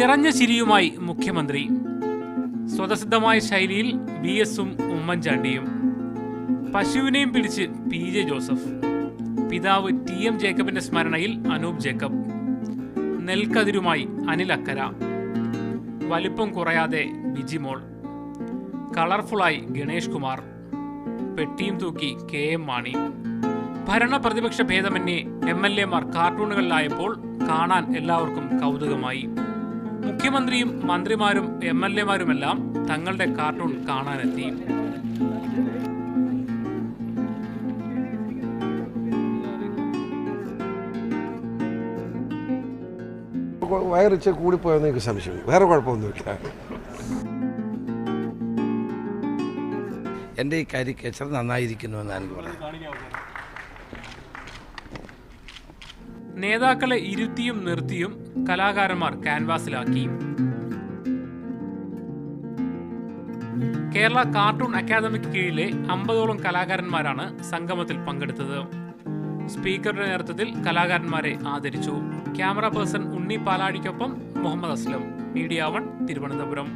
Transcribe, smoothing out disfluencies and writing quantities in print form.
നിറഞ്ഞ ചിരിയുമായി മുഖ്യമന്ത്രി. സ്വതസിദ്ധമായ ശൈലിയിൽ VS-ഉം ഉമ്മൻചാണ്ടിയും. പശുവിനെയും പിടിച്ച് PJ ജോസഫ്. പിതാവ് TM ജേക്കബിന്റെ സ്മരണയിൽ അനൂപ് ജേക്കബ്. നെൽക്കതിരുമായി അനിൽ അക്കര. വലിപ്പം കുറയാതെ ബിജിമോൾ. കളർഫുള്ളായി ഗണേഷ് കുമാർ. പെട്ടിയും തൂക്കി KM മാണി. ഭരണ പ്രതിപക്ഷ ഭേദമന്യേ MLA-മാർ കാർട്ടൂണുകളിലായപ്പോൾ കാണാൻ എല്ലാവർക്കും കൗതുകമായി. മുഖ്യമന്ത്രിയും മന്ത്രിമാരും MLA-മാരുമെല്ലാം തങ്ങളുടെ കാർട്ടൂൺ കാണാനെത്തി. വയറിച്ച് കൂടിപ്പോയെന്ന് എനിക്ക് സംശയം. വേറെ കുഴപ്പമൊന്നുമില്ല. എൻ്റെ ഈ കാരിക്കേച്ചർ നന്നായിരിക്കുന്നുവെന്നാണ് എനിക്ക് പറയാം. നേതാക്കളെ ഇരുത്തിയും നിർത്തിയും കലാകാരന്മാർ ക്യാൻവാസിലാക്കി. കേരള കാർട്ടൂൺ അക്കാദമിക്ക് കീഴിലെ 50ഓളം കലാകാരന്മാരാണ് സംഗമത്തിൽ പങ്കെടുത്തത്. സ്പീക്കറുടെ നേതൃത്വത്തിൽ കലാകാരന്മാരെ ആദരിച്ചു. ക്യാമറ പേഴ്സൺ ഉണ്ണി പാലാടിക്കൊപ്പം മുഹമ്മദ് അസ്ലം. മീഡിയ 1 തിരുവനന്തപുരം.